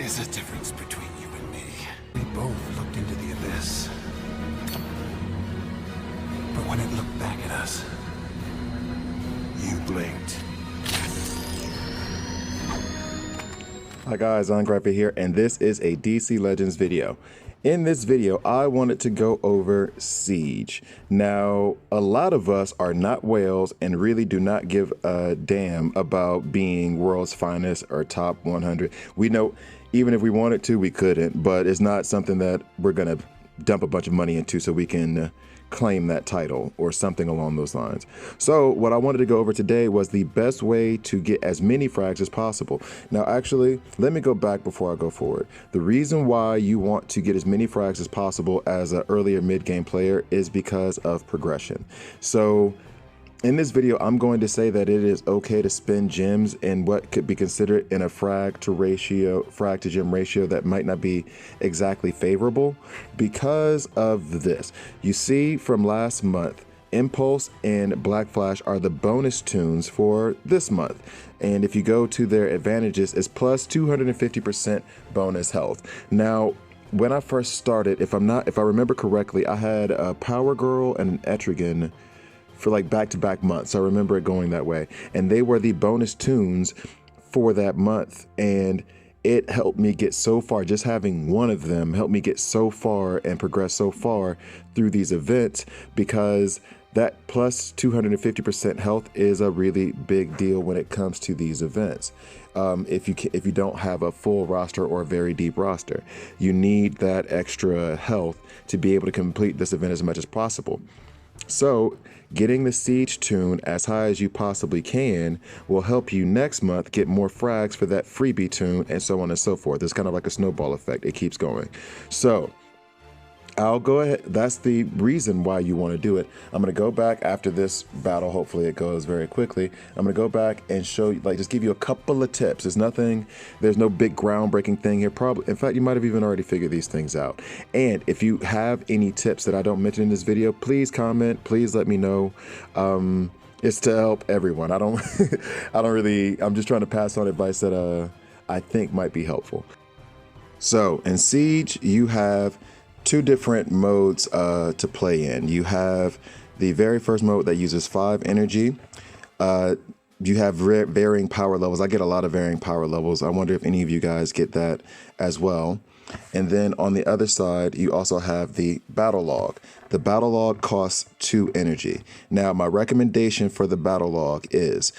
is a difference between you and me. We both looked into the abyss. But when it looked back at us, you blinked. Hi guys, I'm Graphic here, and this is a DC Legends video. In this video, I wanted to go over Siege. Now, a lot of us are not whales and really do not give a damn about being world's finest or top 100. We know even if we wanted to, we couldn't, but it's not something that we're gonna dump a bunch of money into so we can claim that title or something along those lines. So what I wanted to go over today was the best way to get as many frags as possible. Now, actually, let me go back before I go forward. The reason why you want to get as many frags as possible as an earlier mid-game player is because of progression. So in this video, I'm going to say that it is okay to spend gems in what could be considered in a frag to gem ratio that might not be exactly favorable because of this. You see from last month, Impulse and Black Flash are the bonus tunes for this month. And if you go to their advantages, it's plus 250% bonus health. Now, when I first started, if I remember correctly, I had a Power Girl and an Etrigan for like back-to-back months. I remember it going that way, and they were the bonus tunes for that month, and it helped me get so far. Just having one of them helped me get so far and progress so far through these events, because that plus 250% health is a really big deal when it comes to these events. If you don't have a full roster or a very deep roster, you need that extra health to be able to complete this event as much as possible. So getting the Siege tune as high as you possibly can will help you next month get more frags for that freebie tune, and so on and so forth. It's kind of like a snowball effect. It keeps going. So I'll go ahead. That's the reason why you want to do it. I'm going to go back after this battle. Hopefully it goes very quickly. I'm going to go back and show you, like, just give you a couple of tips. There's no big groundbreaking thing here. Probably, in fact, you might have even already figured these things out. And if you have any tips that I don't mention in this video, please comment. Please let me know. It's to help everyone. I'm just trying to pass on advice that I think might be helpful. So in Siege, you have two different modes to play in. You have the very first mode that uses 5 energy. You have varying power levels. I get a lot of varying power levels. I wonder if any of you guys get that as well. And then on the other side, you also have the battle log. The battle log costs 2 energy. Now, my recommendation for the battle log is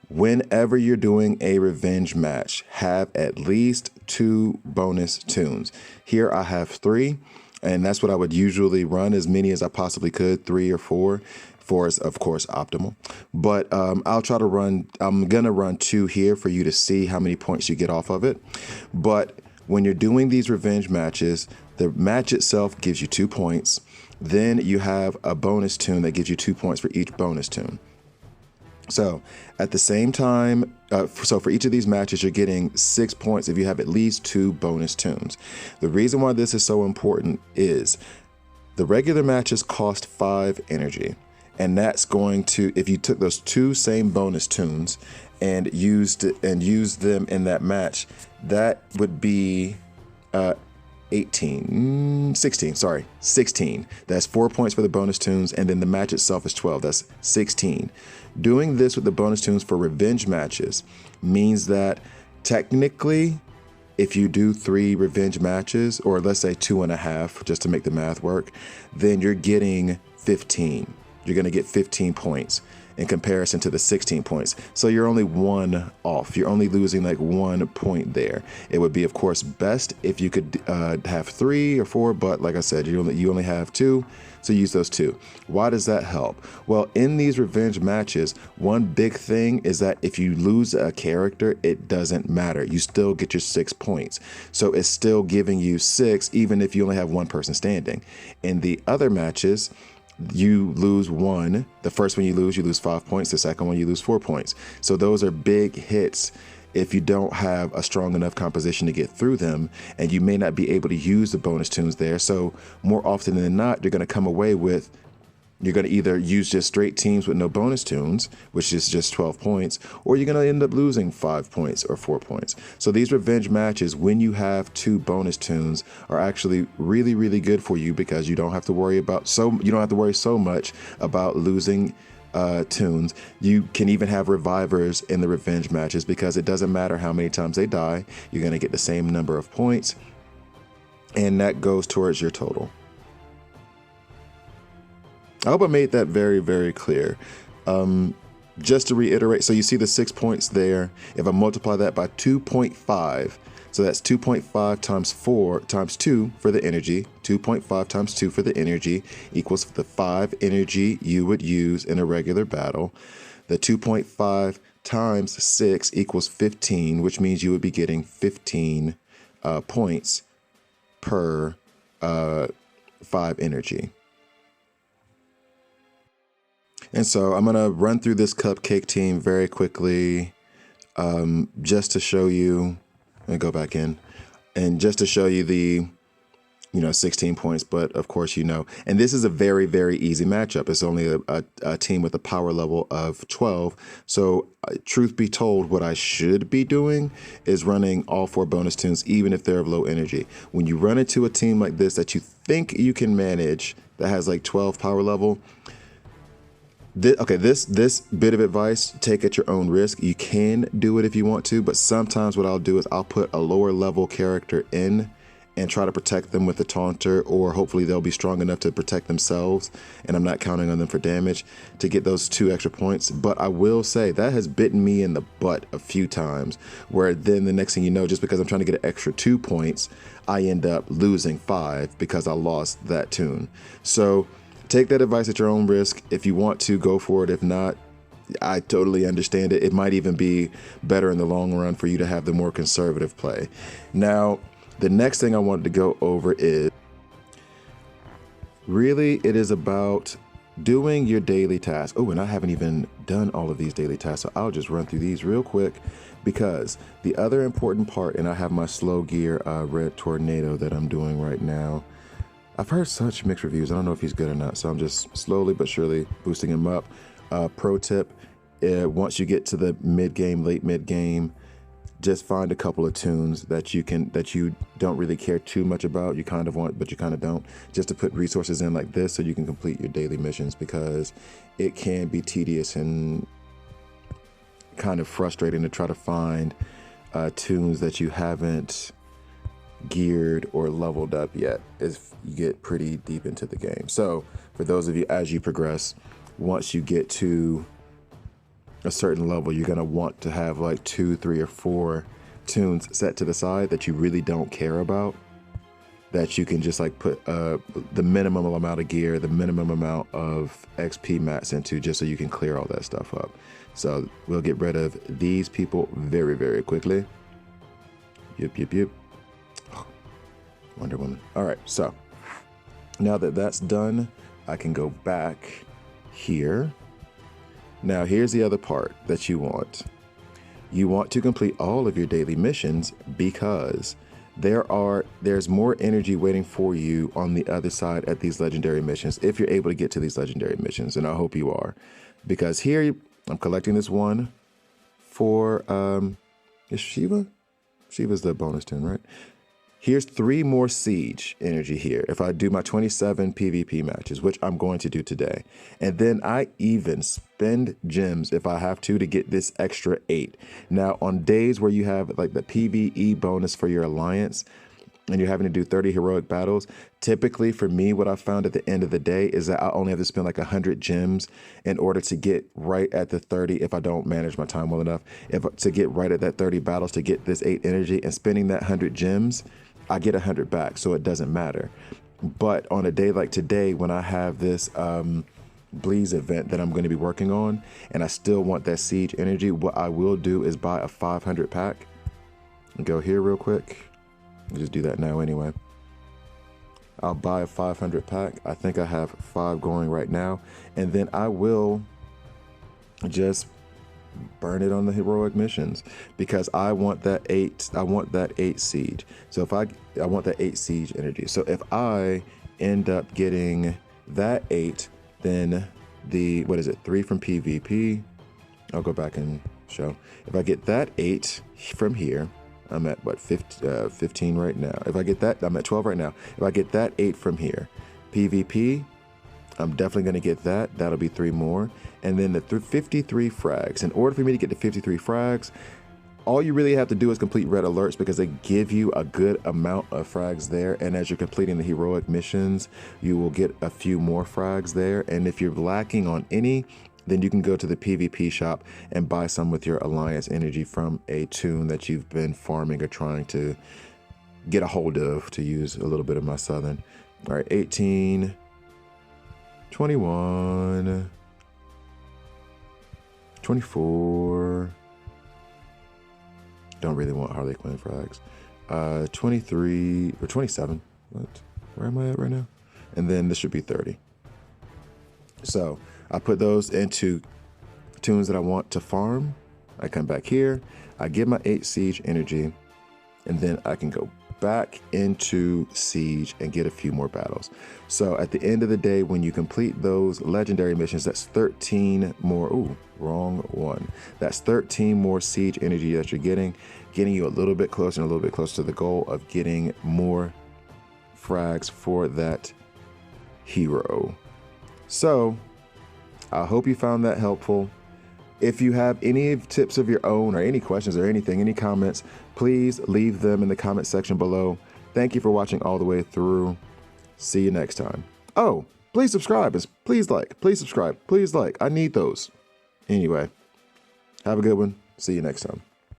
whenever you're doing a revenge match, have at least 2 bonus tunes. Here I have 3. And that's what I would usually run, as many as I possibly could, 3 or 4. 4 is, of course, optimal. But I'm going to run 2 here for you to see how many points you get off of it. But when you're doing these revenge matches, the match itself gives you 2 points. Then you have a bonus tune that gives you 2 points for each bonus tune. So at the same time, so for each of these matches, you're getting 6 points if you have at least 2 bonus tunes. The reason why this is so important is the regular matches cost 5 energy. And that's going to, if you took those 2 same bonus tunes and used them in that match, that would be 16. That's 4 points for the bonus tunes, and then the match itself is 12. That's 16. Doing this with the bonus tunes for revenge matches means that technically, if you do 3 revenge matches, or let's say 2.5, just to make the math work, then you're getting 15. You're going to get 15 points in comparison to the 16 points. So you're only 1 off. You're only losing like 1 point there. It would be, of course, best if you could have 3 or 4, but like I said, you only have 2. So use those 2. Why does that help? Well, in these revenge matches, one big thing is that if you lose a character, it doesn't matter. You still get your 6 points. So it's still giving you 6, even if you only have 1 person standing. In the other matches, you lose 1. The first one you lose 5 points. The second one, you lose 4 points. So those are big hits if you don't have a strong enough composition to get through them, and you may not be able to use the bonus tunes there. So more often than not, you're going to come away with You're going to either use just straight teams with no bonus tunes, which is just 12 points, or you're going to end up losing 5 points or 4 points. So these revenge matches, when you have 2 bonus tunes, are actually really, really good for you because you don't have to worry so much about losing tunes. You can even have revivers in the revenge matches because it doesn't matter how many times they die. You're going to get the same number of points, and that goes towards your total. I hope I made that very, very clear. Just to reiterate, so you see the 6 points there. If I multiply that by 2.5, so that's 2.5 times 4 times 2 for the energy. 2.5 times 2 for the energy equals the 5 energy you would use in a regular battle. The 2.5 times 6 equals 15, which means you would be getting 15 points per 5 energy. And so I'm going to run through this cupcake team very quickly, just to show you, and go back in, and just to show you the, 16 points. But of course, and this is a very, very easy matchup. It's only a team with a power level of 12. So truth be told, what I should be doing is running all 4 bonus tunes, even if they're of low energy. When you run into a team like this that you think you can manage, that has like 12 power level, this bit of advice, take at your own risk. You can do it if you want to, but sometimes what I'll do is I'll put a lower level character in and try to protect them with a taunter, or hopefully they'll be strong enough to protect themselves and I'm not counting on them for damage to get those 2 extra points. But I will say that has bitten me in the butt a few times, where then the next thing you know, just because I'm trying to get an extra 2 points, I end up losing 5 because I lost that tune. So take that advice at your own risk. If you want to, go for it. If not, I totally understand it. It might even be better in the long run for you to have the more conservative play. Now, the next thing I wanted to go over is really it is about doing your daily tasks. Oh, and I haven't even done all of these daily tasks, so I'll just run through these real quick, because the other important part, and I have my slow gear red tornado that I'm doing right now. I've heard such mixed reviews. I don't know if he's good or not, so I'm just slowly but surely boosting him up. Pro tip, once you get to the mid-game, late mid-game, just find a couple of tunes that you don't really care too much about. You kind of want, but you kind of don't, just to put resources in like this so you can complete your daily missions, because it can be tedious and kind of frustrating to try to find tunes that you haven't geared or leveled up yet as you get pretty deep into the game. So for those of you, as you progress, once you get to a certain level, you're going to want to have like 2, 3, or 4 tunes set to the side that you really don't care about, that you can just like put the minimum amount of gear, the minimum amount of XP mats into, just so you can clear all that stuff up. So we'll get rid of these people very, very quickly. Yep. Wonder Woman. All right, so now that that's done, I can go back here. Now here's the other part that you want. You want to complete all of your daily missions, because there's more energy waiting for you on the other side at these legendary missions, if you're able to get to these legendary missions, and I hope you are, because here I'm collecting this one for is Shiva? Shiva's the bonus tune, right? Here's 3 more siege energy here if I do my 27 PvP matches, which I'm going to do today. And then I even spend gems if I have to get this extra 8. Now, on days where you have like the PvE bonus for your alliance and you're having to do 30 heroic battles, typically for me, what I found at the end of the day is that I only have to spend like 100 gems in order to get right at the 30, if I don't manage my time well enough, to get right at that 30 battles to get this 8 energy. And spending that 100 gems, I get 100 back, so it doesn't matter. But on a day like today, when I have this Bleeze event that I'm going to be working on, and I still want that siege energy, what I will do is buy a 500 pack. And go here real quick. I'll just do that now anyway. I'll buy a 500 pack. I think I have 5 going right now, and then I will just burn it on the heroic missions, because I want that 8. I want that 8 siege. So if I want that 8 siege energy. So if I end up getting that 8 Then the, what is it, 3 from PvP. I'll go back and show. If I get that 8 from here, I'm at what, 15 right now. If I get that, I'm at 12 right now. If I get that 8 from here, PvP, I'm definitely going to get that. That'll be 3 more. And then the 53 frags. In order for me to get to 53 frags, all you really have to do is complete red alerts, because they give you a good amount of frags there. And as you're completing the heroic missions, you will get a few more frags there. And if you're lacking on any, then you can go to the PvP shop and buy some with your Alliance energy from a tune that you've been farming or trying to get a hold of, to use a little bit of my Southern. All right, 18, 21, 24. Don't really want Harley Quinn frags. 23 or 27. What? Where am I at right now? And then this should be 30. So I put those into tunes that I want to farm. I come back here, I get my 8 siege energy, and then I can go back into siege and get a few more battles. So at the end of the day, when you complete those legendary missions, that's 13 more. Ooh, wrong one. That's 13 more siege energy that you're getting you a little bit closer and a little bit closer to the goal of getting more frags for that hero. So I hope you found that helpful. If you have any tips of your own, or any questions or anything, any comments, please leave them in the comment section below. Thank you for watching all the way through. See you next time. Oh, please subscribe. Please like. Please subscribe. Please like. I need those. Anyway, have a good one. See you next time.